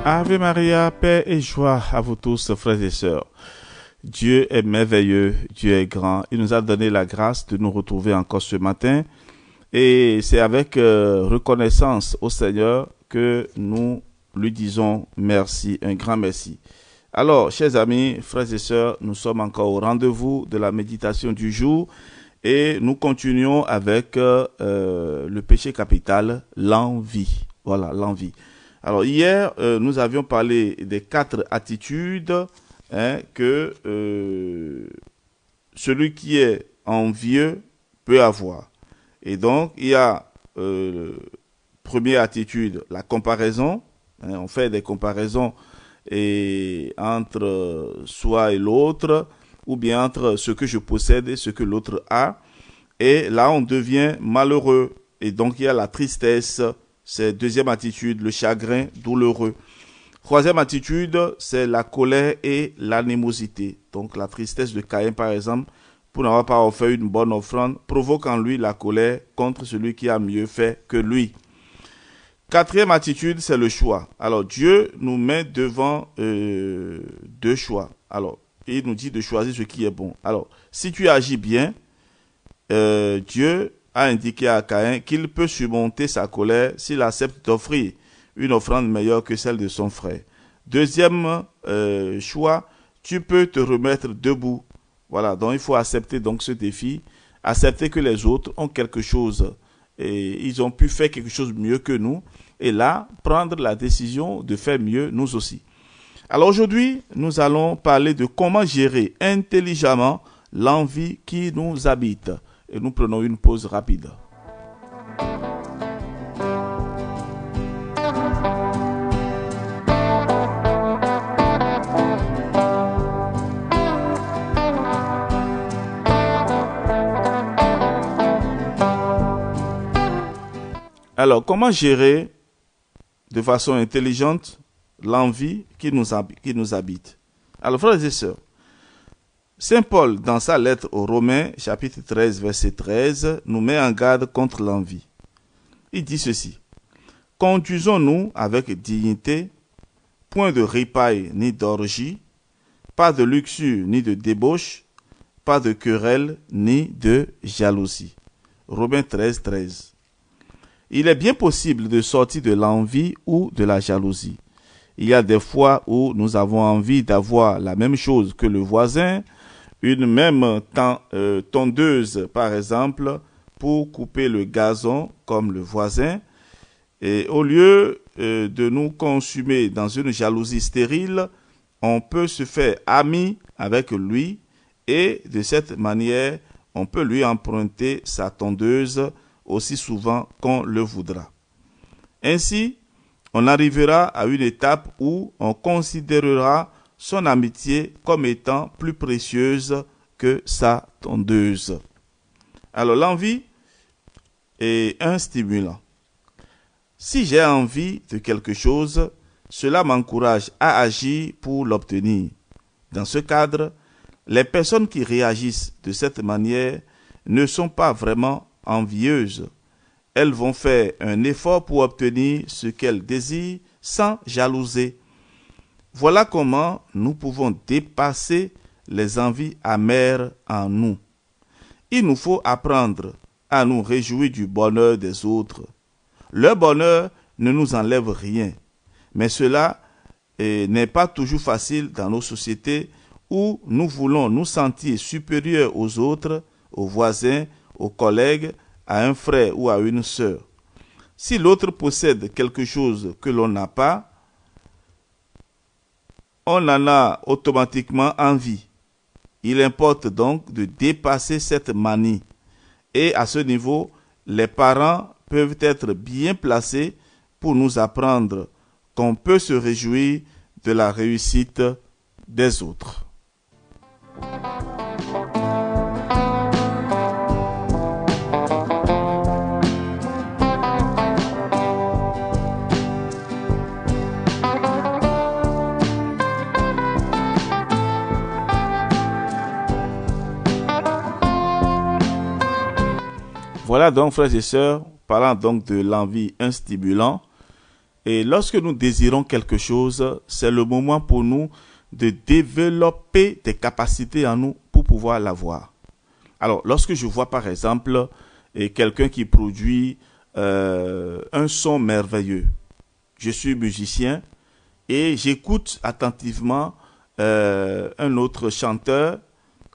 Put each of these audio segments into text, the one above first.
Ave Maria, paix et joie à vous tous, frères et sœurs. Dieu est merveilleux, Dieu est grand. Il nous a donné la grâce de nous retrouver encore ce matin. Et c'est avec reconnaissance au Seigneur que nous lui disons merci, un grand merci. Alors, chers amis, frères et sœurs, nous sommes encore au rendez-vous de la méditation du jour et nous continuons avec le péché capital, l'envie. Voilà, l'envie. Alors, hier, nous avions parlé des 4 attitudes que celui qui est envieux peut avoir. Et donc, il y a première attitude, la comparaison. On fait des comparaisons entre soi et l'autre, ou bien entre ce que je possède et ce que l'autre a. Et là, on devient malheureux. Et donc, il y a la tristesse. C'est deuxième attitude, le chagrin douloureux. Troisième attitude, c'est la colère et l'animosité. Donc, la tristesse de Caïn, par exemple, pour n'avoir pas offert une bonne offrande, provoque en lui la colère contre celui qui a mieux fait que lui. Quatrième attitude, c'est le choix. Alors, Dieu nous met devant 2 choix. Alors, il nous dit de choisir ce qui est bon. Alors, si tu agis bien, Dieu a indiqué à Caïn qu'il peut surmonter sa colère s'il accepte d'offrir une offrande meilleure que celle de son frère. Deuxième choix, tu peux te remettre debout. Voilà, donc il faut accepter donc ce défi, accepter que les autres ont quelque chose et ils ont pu faire quelque chose mieux que nous et là, prendre la décision de faire mieux nous aussi. Alors aujourd'hui, nous allons parler de comment gérer intelligemment l'envie qui nous habite. Et nous prenons une pause rapide. Alors, comment gérer de façon intelligente l'envie qui nous habite? Alors, frères et sœurs, Saint Paul, dans sa lettre aux Romains, chapitre 13, verset 13, nous met en garde contre l'envie. Il dit ceci: « Conduisons-nous avec dignité, point de ripaille ni d'orgie, pas de luxure ni de débauche, pas de querelle ni de jalousie. » Romains 13, 13. Il est bien possible de sortir de l'envie ou de la jalousie. Il y a des fois où nous avons envie d'avoir la même chose que le voisin, une même tondeuse, par exemple, pour couper le gazon comme le voisin. Et au lieu de nous consumer dans une jalousie stérile, on peut se faire ami avec lui et de cette manière, on peut lui emprunter sa tondeuse aussi souvent qu'on le voudra. Ainsi, on arrivera à une étape où on considérera son amitié comme étant plus précieuse que sa tondeuse. Alors l'envie est un stimulant. Si j'ai envie de quelque chose, cela m'encourage à agir pour l'obtenir. Dans ce cadre, les personnes qui réagissent de cette manière ne sont pas vraiment envieuses. Elles vont faire un effort pour obtenir ce qu'elles désirent sans jalouser. Voilà comment nous pouvons dépasser les envies amères en nous. Il nous faut apprendre à nous réjouir du bonheur des autres. Leur bonheur ne nous enlève rien, mais cela n'est pas toujours facile dans nos sociétés où nous voulons nous sentir supérieurs aux autres, aux voisins, aux collègues, à un frère ou à une sœur. Si l'autre possède quelque chose que l'on n'a pas, on en a automatiquement envie. Il importe donc de dépasser cette manie. Et à ce niveau, les parents peuvent être bien placés pour nous apprendre qu'on peut se réjouir de la réussite des autres. Voilà donc, frères et sœurs, parlant donc de l'envie, un stimulant. Et lorsque nous désirons quelque chose, c'est le moment pour nous de développer des capacités en nous pour pouvoir l'avoir. Alors, lorsque je vois par exemple quelqu'un qui produit un son merveilleux, je suis musicien et j'écoute attentivement un autre chanteur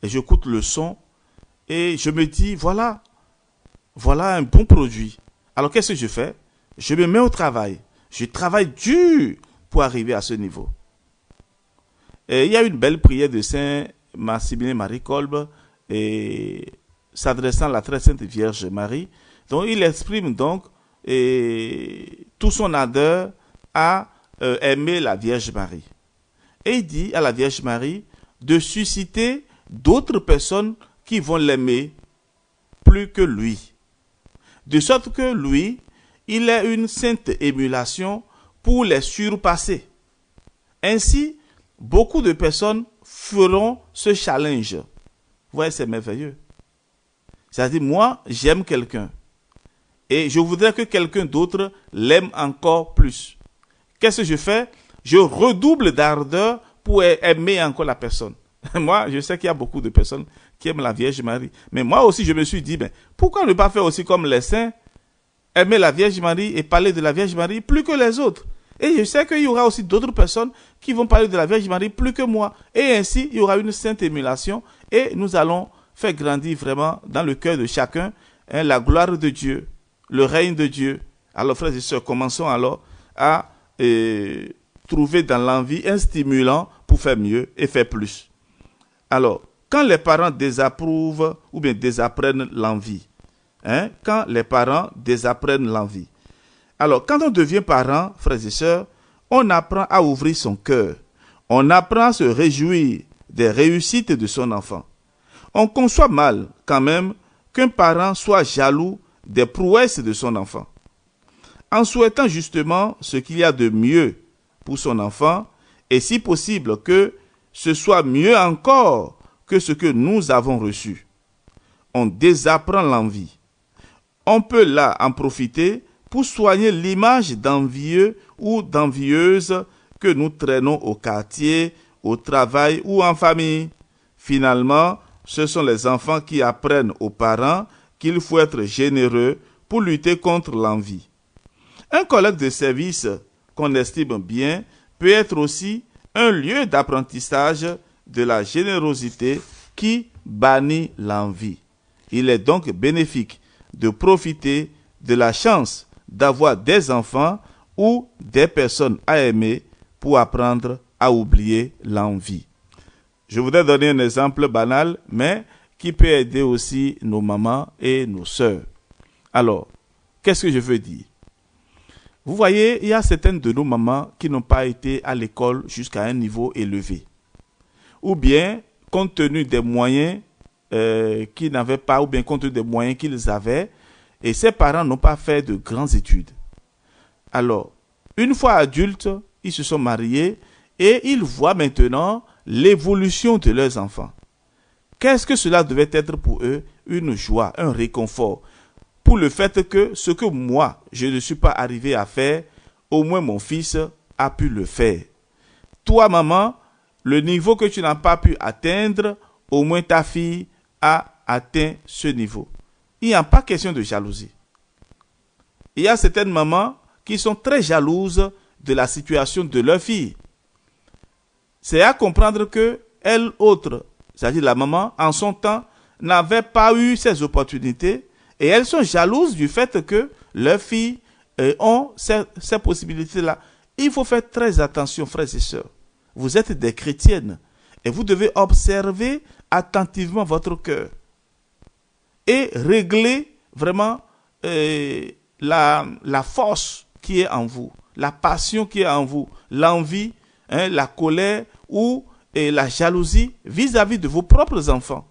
et j'écoute le son et je me dis, voilà un bon produit. Alors, qu'est-ce que je fais? Je me mets au travail. Je travaille dur pour arriver à ce niveau. Et il y a une belle prière de Saint Maximilien Marie Kolbe et s'adressant à la très sainte Vierge Marie. Donc, il exprime donc tout son ardeur à aimer la Vierge Marie. Et il dit à la Vierge Marie de susciter d'autres personnes qui vont l'aimer plus que lui. De sorte que lui, il est une sainte émulation pour les surpasser. Ainsi, beaucoup de personnes feront ce challenge. Vous voyez, c'est merveilleux. C'est-à-dire, moi, j'aime quelqu'un. Et je voudrais que quelqu'un d'autre l'aime encore plus. Qu'est-ce que je fais? Je redouble d'ardeur pour aimer encore la personne. Moi, je sais qu'il y a beaucoup de personnes qui aiment la Vierge Marie. Mais moi aussi, je me suis dit, pourquoi ne pas faire aussi comme les saints, aimer la Vierge Marie et parler de la Vierge Marie plus que les autres? Et je sais qu'il y aura aussi d'autres personnes qui vont parler de la Vierge Marie plus que moi. Et ainsi, il y aura une sainte émulation et nous allons faire grandir vraiment dans le cœur de chacun la gloire de Dieu, le règne de Dieu. Alors, frères et sœurs, commençons alors à trouver dans l'envie un stimulant pour faire mieux et faire plus. Alors, quand les parents désapprouvent ou bien désapprennent l'envie, quand les parents désapprennent l'envie, alors quand on devient parent, frères et sœurs, on apprend à ouvrir son cœur, on apprend à se réjouir des réussites de son enfant. On conçoit mal quand même qu'un parent soit jaloux des prouesses de son enfant. En souhaitant justement ce qu'il y a de mieux pour son enfant, et si possible que ce soit mieux encore que ce que nous avons reçu. On désapprend l'envie. On peut là en profiter pour soigner l'image d'envieux ou d'envieuse que nous traînons au quartier, au travail ou en famille. Finalement, ce sont les enfants qui apprennent aux parents qu'il faut être généreux pour lutter contre l'envie. Un collègue de service qu'on estime bien peut être aussi un lieu d'apprentissage de la générosité qui bannit l'envie. Il est donc bénéfique de profiter de la chance d'avoir des enfants ou des personnes à aimer pour apprendre à oublier l'envie. Je voudrais donner un exemple banal, mais qui peut aider aussi nos mamans et nos sœurs. Alors, qu'est-ce que je veux dire? Vous voyez, il y a certaines de nos mamans qui n'ont pas été à l'école jusqu'à un niveau élevé. Ou bien, compte tenu des moyens qu'ils n'avaient pas, ou bien compte tenu des moyens qu'ils avaient, et ces parents n'ont pas fait de grandes études. Alors, une fois adultes, ils se sont mariés et ils voient maintenant l'évolution de leurs enfants. Qu'est-ce que cela devait être pour eux? Une joie, un réconfort. Pour le fait que ce que moi, je ne suis pas arrivé à faire, au moins mon fils a pu le faire. Toi, maman, le niveau que tu n'as pas pu atteindre, au moins ta fille a atteint ce niveau. Il n'y a pas question de jalousie. Il y a certaines mamans qui sont très jalouses de la situation de leur fille. C'est à comprendre que elle autre, c'est-à-dire la maman, en son temps, n'avait pas eu ces opportunités et elles sont jalouses du fait que leurs filles ont ces possibilités-là. Il faut faire très attention, frères et sœurs. Vous êtes des chrétiennes et vous devez observer attentivement votre cœur et régler vraiment la force qui est en vous, la passion qui est en vous, l'envie, la colère ou la jalousie vis-à-vis de vos propres enfants.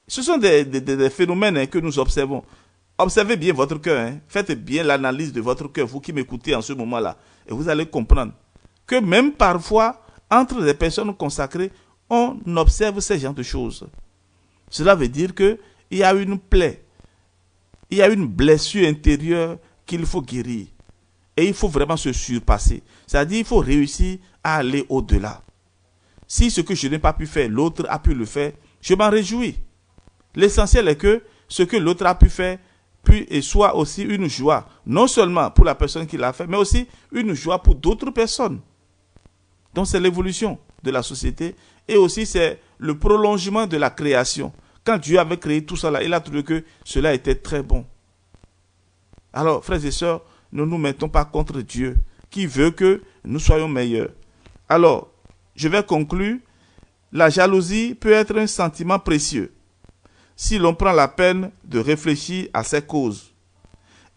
Ce sont des phénomènes que nous observons. Observez bien votre cœur. Faites bien l'analyse de votre cœur, vous qui m'écoutez en ce moment-là. Et vous allez comprendre que même parfois, entre les personnes consacrées, on observe ces genres de choses. Cela veut dire qu'il y a une plaie. Il y a une blessure intérieure qu'il faut guérir. Et il faut vraiment se surpasser. C'est-à-dire il faut réussir à aller au-delà. Si ce que je n'ai pas pu faire, l'autre a pu le faire, je m'en réjouis. L'essentiel est que ce que l'autre a pu faire soit aussi une joie, non seulement pour la personne qui l'a fait, mais aussi une joie pour d'autres personnes. Donc c'est l'évolution de la société et aussi c'est le prolongement de la création. Quand Dieu avait créé tout ça, il a trouvé que cela était très bon. Alors, frères et sœurs, ne nous mettons pas contre Dieu, qui veut que nous soyons meilleurs. Alors, je vais conclure. La jalousie peut être un sentiment précieux si l'on prend la peine de réfléchir à ses causes.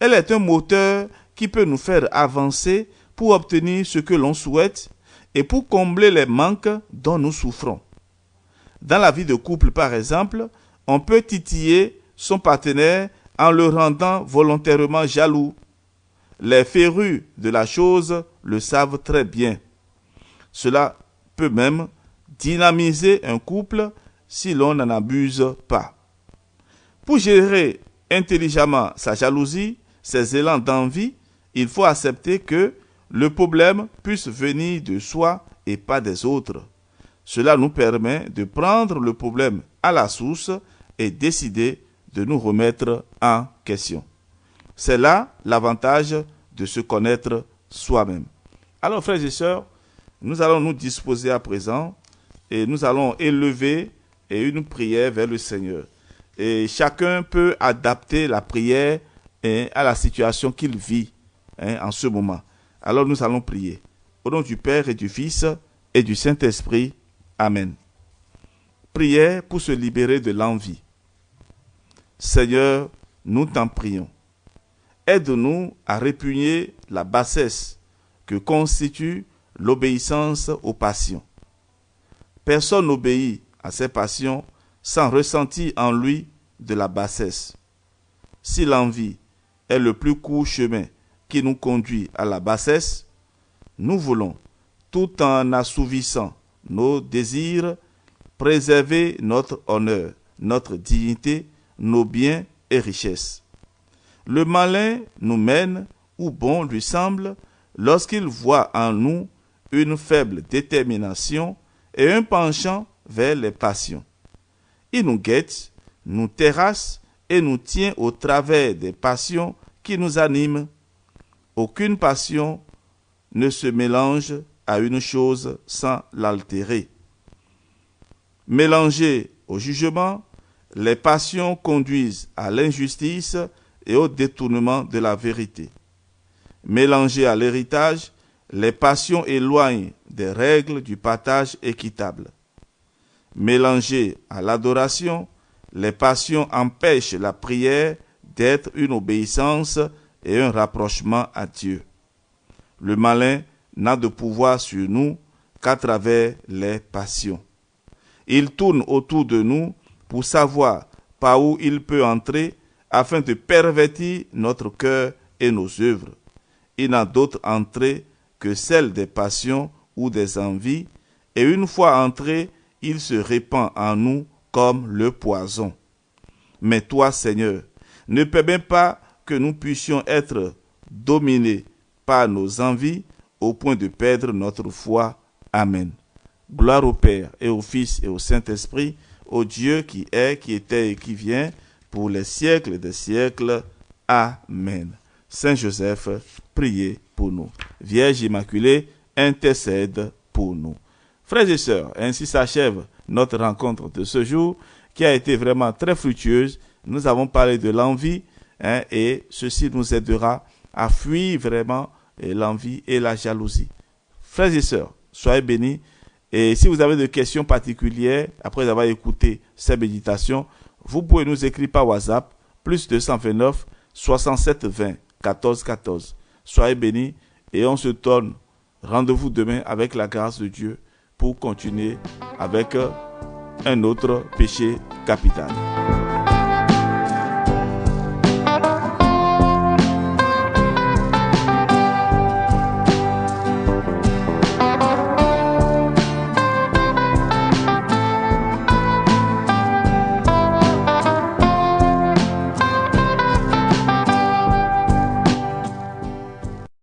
Elle est un moteur qui peut nous faire avancer pour obtenir ce que l'on souhaite et pour combler les manques dont nous souffrons. Dans la vie de couple, par exemple, on peut titiller son partenaire en le rendant volontairement jaloux. Les férus de la chose le savent très bien. Cela peut même dynamiser un couple si l'on n'en abuse pas. Pour gérer intelligemment sa jalousie, ses élans d'envie, il faut accepter que le problème puisse venir de soi et pas des autres. Cela nous permet de prendre le problème à la source et décider de nous remettre en question. C'est là l'avantage de se connaître soi-même. Alors, frères et sœurs, nous allons nous disposer à présent et nous allons élever une prière vers le Seigneur. Et chacun peut adapter la prière à la situation qu'il vit en ce moment. Alors nous allons prier. Au nom du Père et du Fils et du Saint-Esprit. Amen. Prière pour se libérer de l'envie. Seigneur, nous t'en prions. Aide-nous à répugner la bassesse que constitue l'obéissance aux passions. Personne n'obéit à ses passions sans ressentir en lui de la bassesse. Si l'envie est le plus court chemin qui nous conduit à la bassesse, nous voulons, tout en assouvissant nos désirs, préserver notre honneur, notre dignité, nos biens et richesses. Le malin nous mène où bon lui semble lorsqu'il voit en nous une faible détermination et un penchant vers les passions. Il nous guette, nous terrasse et nous tient au travers des passions qui nous animent. Aucune passion ne se mélange à une chose sans l'altérer. Mélangées au jugement, les passions conduisent à l'injustice et au détournement de la vérité. Mélangées à l'héritage, les passions éloignent des règles du partage équitable. Mélangées à l'adoration, les passions empêchent la prière d'être une obéissance et un rapprochement à Dieu. Le malin n'a de pouvoir sur nous qu'à travers les passions. Il tourne autour de nous pour savoir par où il peut entrer afin de pervertir notre cœur et nos œuvres. Il n'a d'autre entrée que celle des passions ou des envies, et une fois entré, il se répand en nous comme le poison. Mais toi, Seigneur, ne permets pas que nous puissions être dominés par nos envies au point de perdre notre foi. Amen. Gloire au Père et au Fils et au Saint-Esprit, au Dieu qui est, qui était et qui vient, pour les siècles des siècles. Amen. Saint Joseph, priez pour nous. Vierge Immaculée, intercède pour nous. Frères et sœurs, ainsi s'achève notre rencontre de ce jour qui a été vraiment très fructueuse. Nous avons parlé de l'envie et ceci nous aidera à fuir vraiment l'envie et la jalousie. Frères et sœurs, soyez bénis. Et si vous avez des questions particulières après avoir écouté ces méditations, vous pouvez nous écrire par WhatsApp, plus 229 67 20 14 14. Soyez bénis et on se donne rendez-vous demain avec la grâce de Dieu pour continuer avec un autre péché capital.